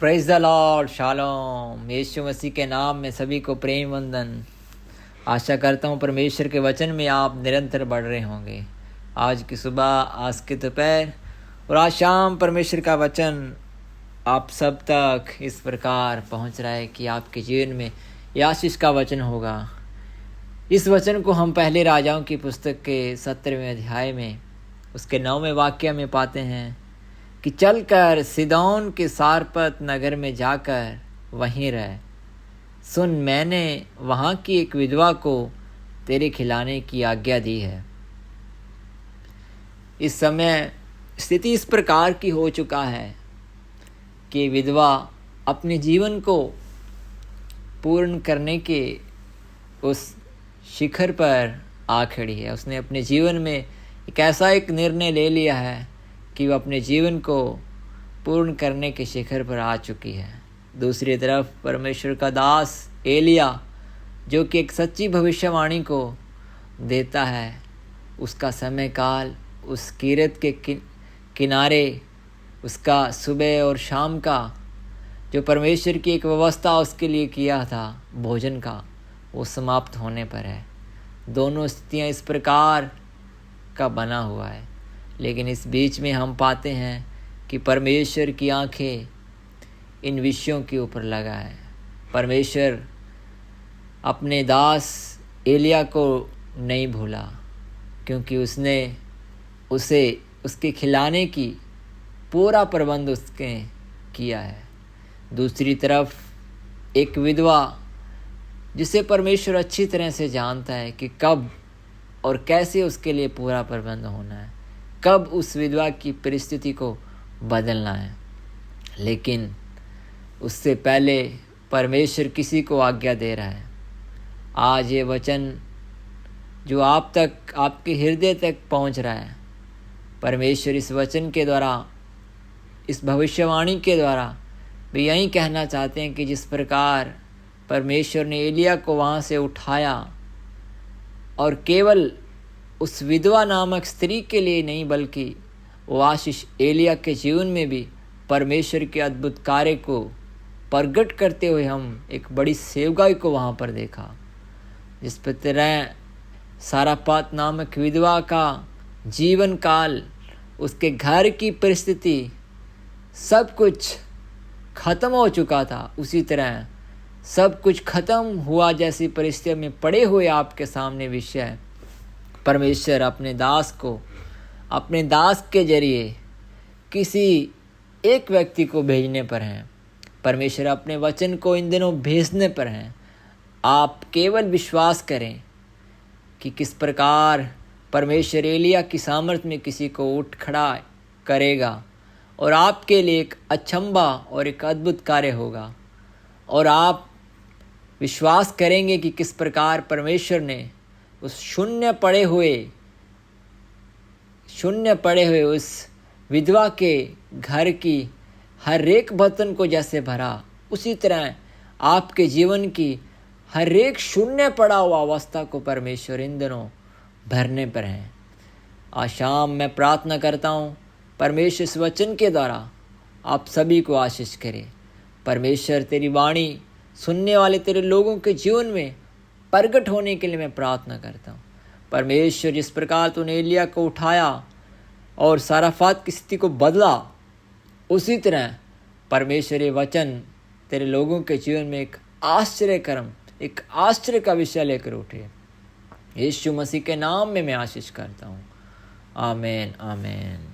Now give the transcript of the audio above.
Praise the lord, शालोम। यीशु मसीह के नाम में सभी को प्रेम वंदन। आशा करता हूँ परमेश्वर के वचन में आप निरंतर बढ़ रहे होंगे। आज की सुबह, आज के दोपहर और आज शाम परमेश्वर का वचन आप सब तक इस प्रकार पहुँच रहा है कि आपके जीवन में यह आशीष का वचन होगा। इस वचन को हम पहले राजाओं की पुस्तक के 17वें अध्याय में उसके 9वें वाक्य में पाते हैं कि चलकर सिदोन के सारपत नगर में जाकर वहीं रह। सुन, मैंने वहाँ की एक विधवा को तेरे खिलाने की आज्ञा दी है। इस समय स्थिति इस प्रकार की हो चुका है कि विधवा अपने जीवन को पूर्ण करने के उस शिखर पर आ खड़ी है। उसने अपने जीवन में एक ऐसा निर्णय ले लिया है कि वह अपने जीवन को पूर्ण करने के शिखर पर आ चुकी है। दूसरी तरफ परमेश्वर का दास एलिया, जो कि एक सच्ची भविष्यवाणी को देता है, उसका समय काल उस कीरत के किनारे उसका सुबह और शाम का जो परमेश्वर की एक व्यवस्था उसके लिए किया था भोजन का, वो समाप्त होने पर है। दोनों स्थितियाँ इस प्रकार का बना हुआ है, लेकिन इस बीच में हम पाते हैं कि परमेश्वर की आंखें इन विषयों के ऊपर लगा है। परमेश्वर अपने दास एलिया को नहीं भूला, क्योंकि उसने उसके खिलाने की पूरा प्रबंध उसने किया है। दूसरी तरफ एक विधवा जिसे परमेश्वर अच्छी तरह से जानता है कि कब और कैसे उसके लिए पूरा प्रबंध होना है, कब उस विधवा की परिस्थिति को बदलना है। लेकिन उससे पहले परमेश्वर किसी को आज्ञा दे रहा है। आज ये वचन जो आप तक, आपके हृदय तक पहुंच रहा है, परमेश्वर इस वचन के द्वारा, इस भविष्यवाणी के द्वारा भी यही कहना चाहते हैं कि जिस प्रकार परमेश्वर ने एलिया को वहाँ से उठाया और केवल उस विधवा नामक स्त्री के लिए नहीं, बल्कि वो आशीष एलिया के जीवन में भी परमेश्वर के अद्भुत कार्य को प्रकट करते हुए हम एक बड़ी सेवकाई को वहाँ पर देखा। जिस तरह सारापात नामक विधवा का जीवन काल, उसके घर की परिस्थिति, सब कुछ खत्म हो चुका था, उसी तरह सब कुछ खत्म हुआ जैसी परिस्थिति में पड़े हुए आपके सामने विषय परमेश्वर अपने दास को, अपने दास के जरिए किसी एक व्यक्ति को भेजने पर हैं। परमेश्वर अपने वचन को इन दिनों भेजने पर हैं। आप केवल विश्वास करें कि किस प्रकार परमेश्वर एलिया की सामर्थ्य में किसी को उठ खड़ा करेगा और आपके लिए एक अचंभा और एक अद्भुत कार्य होगा। और आप विश्वास करेंगे कि किस प्रकार परमेश्वर ने उस शून्य पड़े हुए उस विधवा के घर की हर एक बर्तन को जैसे भरा, उसी तरह आपके जीवन की हर एक शून्य पड़ा हुआ अवस्था को परमेश्वर इन दिनों भरने पर है। आज शाम मैं प्रार्थना करता हूँ परमेश्वर इस वचन के द्वारा आप सभी को आशीष करे। परमेश्वर तेरी वाणी सुनने वाले तेरे लोगों के जीवन में प्रकट होने के लिए मैं प्रार्थना करता हूँ। परमेश्वर जिस प्रकार तूने एलिया को उठाया और साराफात की स्थिति को बदला, उसी तरह परमेश्वर ये वचन तेरे लोगों के जीवन में एक आश्चर्य का विषय लेकर उठे। यीशु मसीह के नाम में मैं आशीष करता हूँ। आमीन, आमीन।